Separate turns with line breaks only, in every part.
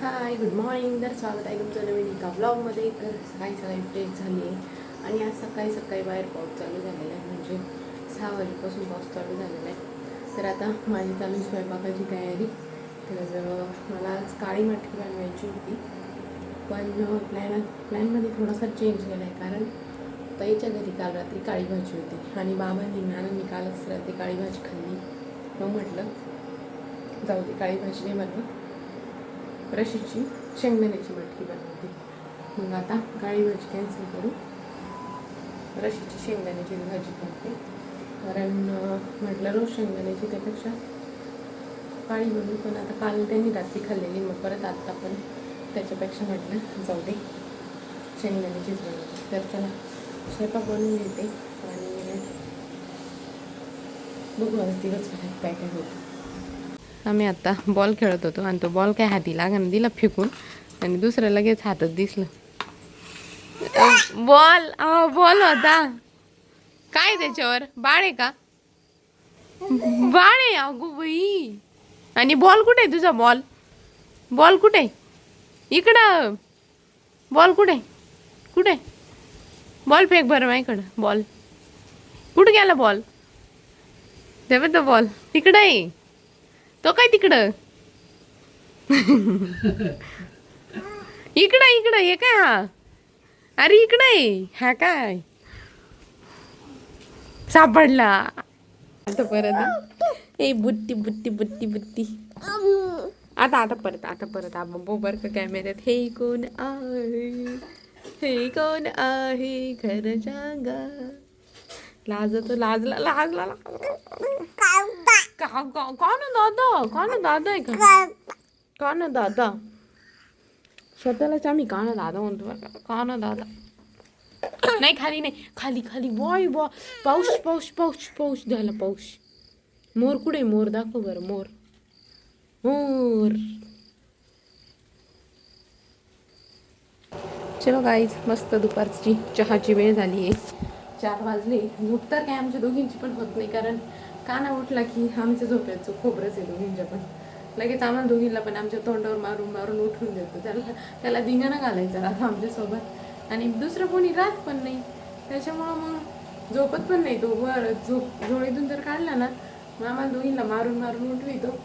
Hi good morning. तर स्वागत आहे तुमचं नवीन एका ब्लॉगमध्ये. तर सकाळी सकाळी फ्रेश झाली आहे आणि आज सकाळी सकाळी बाहेर पाऊस चालू झालेला आहे, म्हणजे 6 वाजेपासून पाऊस चालू झालेला आहे. तर आता माझी चालू स्वयंपाकाची तयारी. तर मला आज काळी मटकी बनवायची होती, पण प्लॅनमध्ये थोडासा चेंज केला आहे, कारण ताईच्या घरी काल रात्री काळी भाजी होती आणि बाबांनी मी कालच रात्री काळी भाजी खाल्ली. मग म्हटलं जाऊ दे, काळी भाजी नाही बनवत, रशीची शेंगदाण्याची मटकी बनवते. मग आता काळी भाजी कॅन्सल करू, रशीची शेंगदाण्याची भाजी करते, कारण म्हटलं रोज शेंगदाण्याची त्यापेक्षा काळी बनवू. पण आता काल त्यांनी रात्री खाल्लेली, मग परत आत्ता पण त्याच्यापेक्षा म्हटलं जाऊ दे, शेंगदाण्याचीच बनवते. तर चला स्वयंपाक बनवून घेते आणि बघू आज दिवसभरात काय काय होतं. आम्ही आत्ता बॉल खेळत होतो आणि तो बॉल काय हाती लागण दिला फेकून, आणि दुसरं लगेच हातात दिसलं बॉल. बॉल होता काय त्याच्यावर, बाळ आहे का, बाळ आहे अगो बाई. आणि बॉल कुठे आहे तुझा, बॉल कुठे, इकडं बॉल कुठे, कुठे बॉल फेक बरं माझ्याकडं. बॉल कुठे गेला, बॉल तेव्हा तो बॉल तिकडं आहे, तो काय तिकडं इकडं इकडं हे काय, हा अरे इकडं आहे हा, काय सापडला आता परत. ए बुट्टी बुट्टी बुट्टी बुट्टी. आता परत बर का कॅमेऱ्यात. हे कोण आहे, हे कोण आहे, खरं सांगा. लाजतो, लाजला कौन दादा आहे का, कौन दादा, स्वतःलाच आम्ही काना दादा म्हणतो. काना दादा नाही, खाली नाही, खाली खाली. बॉय पाऊस पाऊस पाऊस पाऊस झाला, पाऊस. मोर कुठे, मोर दाखव बरं, मोर मोर. चलो गाईज, मस्त दुपारची चहाची वेळ झाली आहे, 4 वाजले. झोप तर काय आमच्या दोघींची पण होत नाही, कारण काना उठला की आमच्या झोप्याचं खोबरंच आहे दोघींच्या पण. लगेच आम्हाला दोघींना पण आमच्या तोंडावर मारून मारून उठून देतो. त्याला धिंगाणा घालायचा राहतो आमच्यासोबत, आणि दुसरं कोणी राहत पण नाही, त्याच्यामुळं मग झोपत पण नाही तो. झोळीतून जर काढला ना, मग आम्हाला दोघींना मारून मारून उठवितो.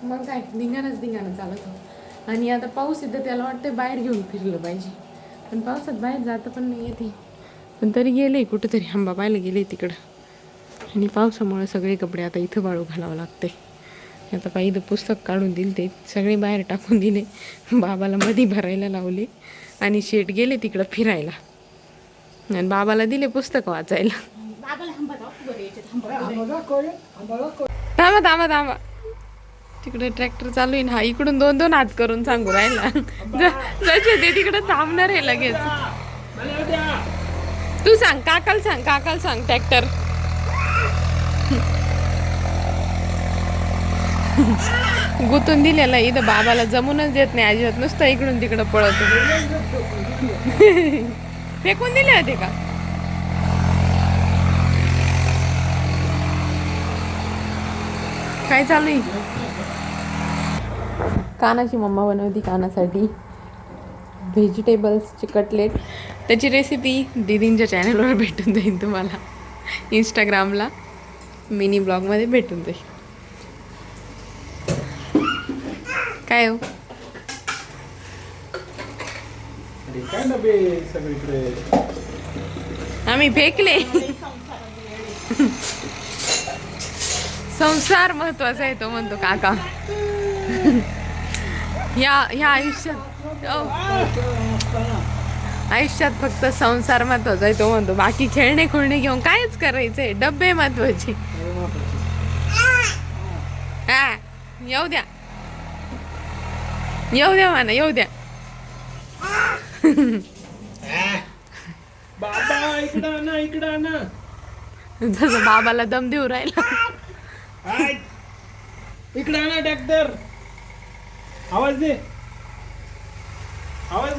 मग काय धिंगाणा चालत हो. आणि आता पाऊस येतं, त्याला वाटतं बाहेर घेऊन फिरलं पाहिजे, पण पावसात बाहेर जातं पण नाही येते. पण तरी गेले कुठंतरी, आंबा पाहायला गेले तिकडं, आणि पावसामुळे सगळे कपडे आता इथं वाळू घालावं लागते. आता पाहिलं पुस्तक काढून दिले, ते सगळे बाहेर टाकून दिले, बाबाला मधी भरायला लावले, आणि शेट गेले तिकडं फिरायला, आणि बाबाला दिले पुस्तक वाचायला. थांबा तिकडे ट्रॅक्टर चालू आहे ना, हा इकडून 2-2 हात करून सांगू राहिला, जसे ते तिकडे थांबणार आहे लगेच. तू सांग, काकाला सांग ट्रॅक्टर. गुतून दिलेला इथं बाबाला जमूनच देत नाही अजिबात, नुसतं इकडून तिकडं पळतो. फेकून दिले होते का, काय चालू आहे. कानाची मम्मा बनवती कानासाठी व्हेजिटेबल्सचे कटलेट. त्याची रेसिपी दीदींच्या चॅनलवर भेटून जाईल तुम्हाला, इंस्टाग्रामला मिनी ब्लॉगमध्ये भेटून जाईल. काय हो, आम्ही फेकले. संसार महत्वाचा आहे तो म्हणतो काका. ह्या आयुष्यात फक्त संसार महत्वाचा आहे तो म्हणतो, बाकी खेळणे खुळणे घेऊन कायच करायचंय, डब्बे महत्वाचे. हा येऊ द्या म्हणा, येऊ द्या.
बाबा इकडं ना.
जसं बाबाला दम देऊ राहिला.
इकडे ना ट्रॅक्टर, आवाज दे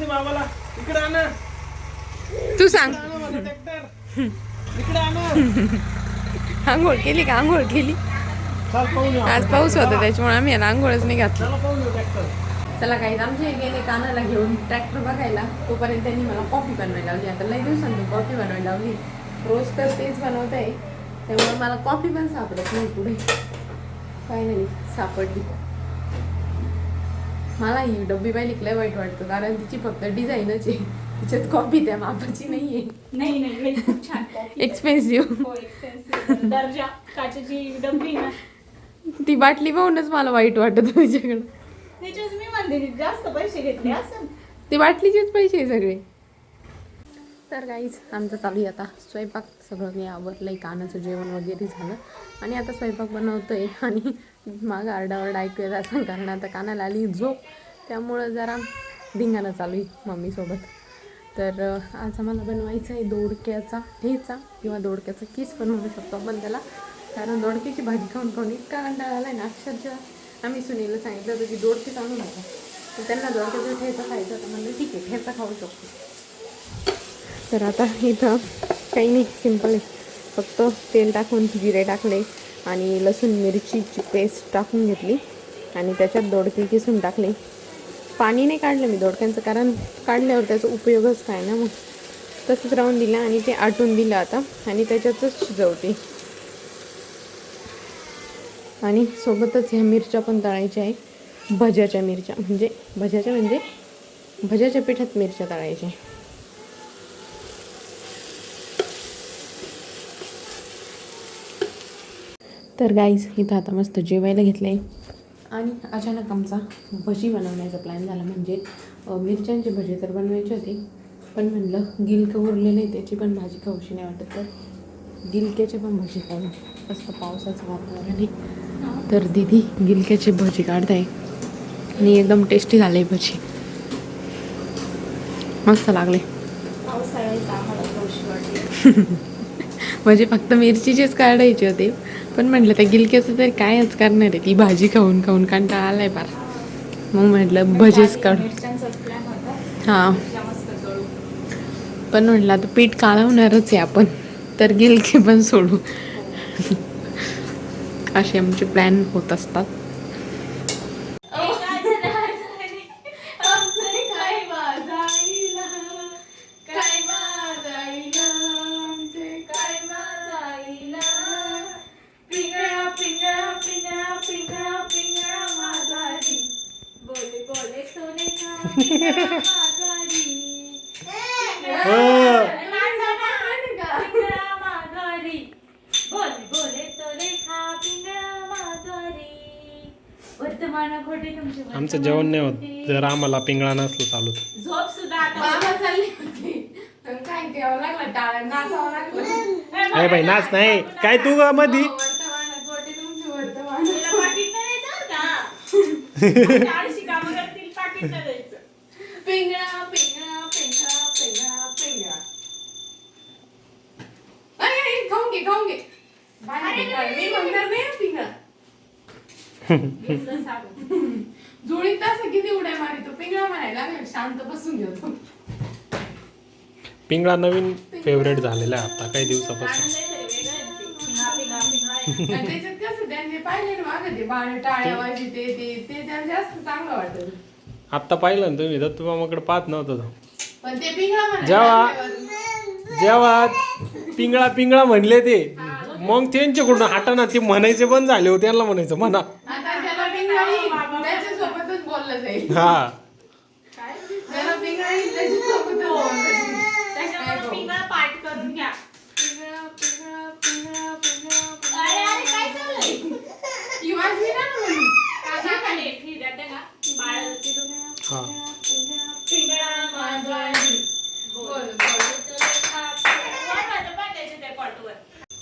बाबाला. इकडे ना,
तू सांग.
ट्रॅक्टर इकडे ना.
आंघोळ केली का, आंघोळ केली. आज पाऊस होता त्याच्यामुळे आम्ही आंघोळच नाही घातली. चला काही आमचे गेले कानाला घेऊन ट्रॅक्टर बघायला. तोपर्यंत त्यांनी मला कॉफी बनवायला लावली. आता लई दिवसांनी कॉफी बनवायला लावली. रोज तर तेच बनवत आहे, त्यामुळे मला कॉफी पण सापडत नाही पुढे. फायनली सापडली. मला ही डब्बी पाहिली लय वाईट वाटतं, कारण तिची फक्त डिझाईनच आहे, तिच्यात कॉफी त्या मापाची नाही आहे.
नाही खूप छान
एक्सपेन्सिव्ह.
हो एक्सपेन्सिव्ह दर्जा काचेची डब्बी ना.
ती बाटली पाहूनच मला वाईट वाटत तिच्याकडं.
त्याच्याच मी म्हणते जास्त पैसे घेतले असं.
ती बाटलीचेच पैसे आहे सगळे. तर काहीच आमचं चालू आहे आता स्वयंपाक. सगळं मी आवरलंय, कानाचं जेवण वगैरे झालं आणि आता स्वयंपाक बनवतोय. आणि मागं आरडाओरडा ऐकू येत असं, कारण आता कानाला आली झोप, त्यामुळं जरा धिंगाणं चालू आहे मम्मीसोबत. तर आज आम्हाला बनवायचं आहे दोडक्याचा ठेचा किंवा दोडक्याचा किस पण म्हणू शकतो आपण त्याला. कारण दोडक्याची भाजी खाऊन खाऊन इतका कंटाळा आला आहे ना. अक्षरशः आम्ही सुनीला सांगितलं होतं की दोडकेच आणू नका, तर त्यांना दोडक्याचा ठेचा खायचा होता. म्हणलं ठीक आहे, ठेचा खाऊ शकतो. तर आता इथं काही नाही, सिंपल आहे. फक्त तेल टाकून जिरे टाकले आणि लसूण मिरचीची पेस्ट टाकून घेतली आणि त्याच्यात दोडके किसून टाकले. पाणी नाही काढलं मी दोडक्यांचं, कारण काढल्यावर त्याचा उपयोगच काय ना. मग तसंच राहून दिलं आणि ते आटून दिलं आता आणि त्याच्यातच शिजवते. आणि सोबतच ह्या मिरच्या पण तळायच्या आहे, भज्याच्या मिरच्या, म्हणजे भज्याच्या पिठात मिरच्या तळायच्या. तर गाईज इथं आता मस्त जेवायला घेतलं आहे आणि अचानक आमचा भजी बनवण्याचा प्लॅन झाला. म्हणजे मिरच्यांचे भजे तर बनवायचे होते, पण म्हणलं गिलकं उरलेलं आहे, त्याची पण भाजी खाऊशी नाही वाटत, तर गिलक्याचे पण भजी खाऊ. मस्त पावसाचं वातावरण आहे, तर दीदी गिलक्याचे भजी काढताय आणि एकदम टेस्टी झाले भजी, मस्त लागले.
पावसाळ्यात आम्हाला खाऊशी वाटली.
म्हणजे फक्त मिरचीचेच काढायचे होते, पण म्हटलं त्या गिलक्याचं तरी कायच करणार आहे, ती भाजी खाऊन खाऊन कंटाळा आलाय फार. मग म्हटलं भजीच काढू.
मिरच्यांचाच प्लॅन होता.
हां,
मस्त तळू.
पण म्हटलं आता पीठ काढवणारच आहे आपण, तर गिलके पण सोडू. असे आमचे प्लॅन होत असतात.
आमचं जेवण नाही होत जर आम्हाला पिंगळा नसलं चालू.
झोप सुद्धा आता
मामा चालली होती, तर काय द्यावं लागलं, टाळ्या नाचावं लागलं.
नाही बाई नाच नाही काय तू ग मधी.
वर्तमानात गोटे तुमची वर्तमान.
तिला पाकीट नाही द्यायचं का? चाळीशी कामं करतील, पाकीट नाही द्यायचं.
पिंगळा पिंगळा पिंगळा पिंगळा पिंगळा. अरे खाऊन घे खाऊन घे. मी म्हणणार नाही हं पिंगळा.
घेतलं साबण.
जोडीत तसं किती उड्या मारितो, पिंगळा म्हणायला लागला, शांत बसून घेतो.
पिंगळा नवीन फेवरेट झालेला आहे आता काही दिवसापासून.
आनंद आहे रे, वेगळं आहे ते. पिंगळा, पिंगळा, पिंगळा.
आणि त्याच्यात कसं त्यांनी पाहिले ना मागं ते बाळ टाळ्या वाजते, ते त्याला जास्त चांगलं वाटत.
आत्ता पाहिलं ना तुम्ही, दत्तू मामाकडे पाहत नव्हतं तो.
पण ते पिंगळा म्हणायला
जेव्हा
लागल्यावर-
जेव्हा पिंगळा पिंगळा म्हणले ते, मग त्यांच्याकडून हाताना ते म्हणायचे बंद झाले होते, त्यांना म्हणायचं म्हणा.
आता त्याला पिंगळा येईल, त्याच्यासोबतच बोललं जाईल.
हा
त्याला पिंगळा येईल, त्याच्यासोबतच बोललं जाईल.
त्याच्यामुळे पिंगळा पाठ करून घ्या.
पिंगळा पिंगळा पिंगळा पिंगळा
अरे अरे काय चाललंय?
ती वाजवी ना म्हणून.
कानाखाली फिर जाते ना, बाळ तिथून.
हा
पिंगळा मागवाडी.
बोल बोल.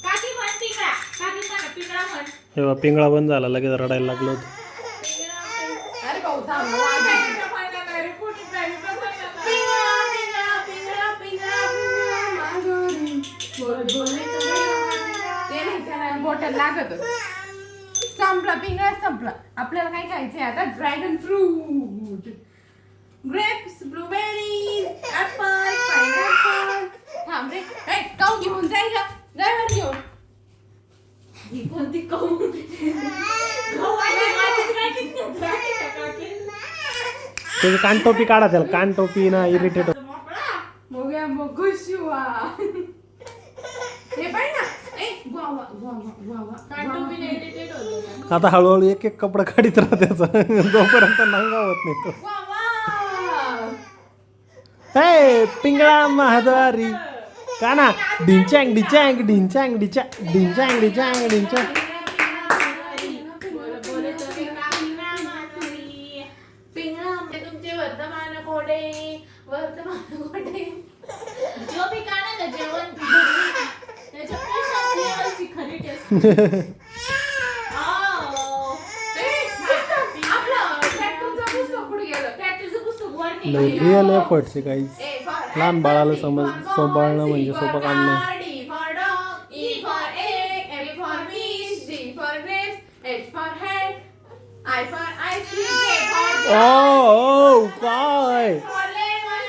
काकी म्हण पिंगळा. काकी म्हण पिंगळा म्हण.
तेव्हा पिंगळा बंद झाला, लगेच रडायला लागलो होतं.
अरे भाऊ थांब, वाजायचं. पिंगळा पिंगळा पिंगळा पिंगळा पिंगळा मागोरी. बोल बोल नाही तर नाही. ते नाही त्याला बोटाला लागत. संपला पिंगळा संपला. आपल्याला काय खायचंय आता? Dragon fruit, grapes, blueberries, apple, pineapple. थांब रे, ए काऊ घेऊन जाय का? जाय वर घेऊन.
ही कोणती कहू? गहू आणि भाजीत काकीत घेतलं. काकी.
त्याची कानटोपी काढा त्याला कानटोपी ना इरिटेट
बघूया बघू शिवा हे पाहिजे ना ए वा वा वा वा वा
कानटोपीने irritate होतो का?
आता हळूहळू एक एक कपडा काढीत राहा त्याचा जोपर्यंत नंगा होत नाही तो
वा वा
हे पिंगळा महाद्वारी का ना डिंचांग डिचांग डिंचांग डिचा डिंचांग डिचांग डिंचांग
पिंगळा तुमचे वर्तमान कोडे
जो भी गाणं ना जेवण त्याच्या पेक्षा लेवलची खरी टेस्ट
आपलं ट्रॅक्टरचं पुस्तक कुठे गेलं
प्रॅक्टिसचं पुस्तक वरती
लय रिअल एफर्ट्स आहे काही लहान बाळाला सांभाळणं म्हणजे सोपं काम नाही
D for dog, E for egg, M for fish, G for grapes, H for head, I for ice cream, K for
ओ काय
for lemon,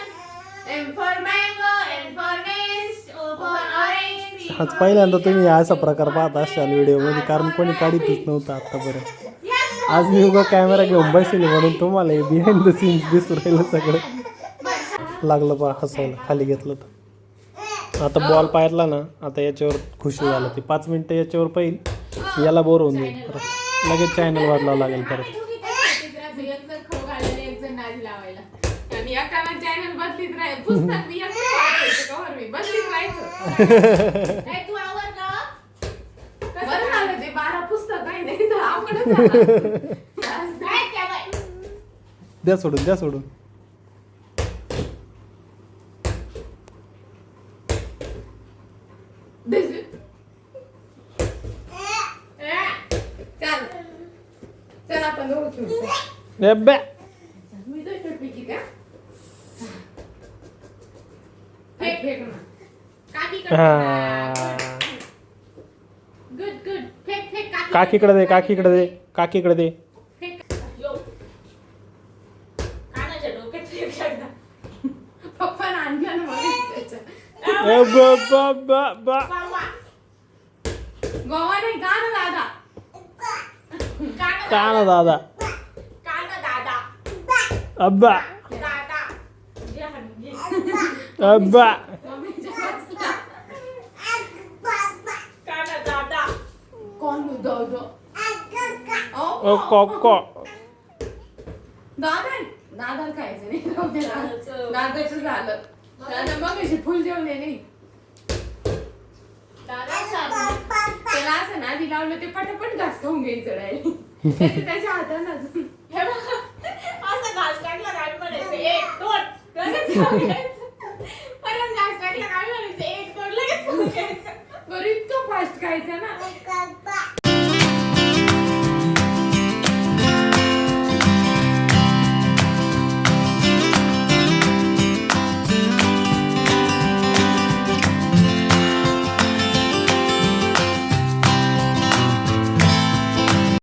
M for mango, N for nest, O for orange, P
आज पहिल्यांदा तुम्ही असा प्रकार पाहत असाल व्हिडिओमध्ये कारण कोणी काढीतच नव्हतं आतापर्यंत आज मी उगा कॅमेरा घेऊन बसले म्हणून तुम्हाला बिहाइंड द सीन्स दिसू राहिलं सगळं लागलं पा हसायला खाली घेतलं तर आता बॉल पाहिला ना आता याच्यावर खुशी झालं ते 5 मिनिटं याच्यावर पाहिजे याला बोर होऊन जाईल परत लगेच चॅनल बदलावं लागेल परत
एक जण खो घालायला एक जण नादी लावायला आणि एकाला चॅनल बदलीत राहील पुस्तक मी एक वाचायचं कवर मी बदलीत राहायचं
ए, तू आवर ना
बरं झालं ते 12 पुस्तक आहे नाही तर अवघडच झालं.
काय त्या बाई?
द्या सोडून
चल चल आपण दोघं खेळू
एब्बे.
मी तर खेळपैकी का फेक फेक ना
काकीकडे
हा.
गुड गुड फेक फेक
काकीकडे दे
फेक यो कानाच्या डोक्यात फेक शकता
पप्पा आणलं ना मग त्याचं
बा.
बाबा
गोवा नाही का ना दादा
का ना दादा
काना दादा
अब्बा
दादा जे हंगे
अब्बा
मम्मीच्या बसला
काना दादा
कोण दादा
ओ कोको
दादा दादा खायचं नाही दादाचं झालं दादा मग अशी फुल जेवले नाही
दादा सांग
त्याला असं ना आधी लावलं ते पटापट घास खाऊन घ्यायचं डायरेक्ट त्याच्या हातानच
हे बघ असं घास टाकला काय म्हणायचं 1 2 लगेच खाऊन घ्यायचं. परत घास टाकला काय म्हणायचं 1 2 लगेच खाऊन घ्यायचं.
बरं इतकं फास्ट खायचं ना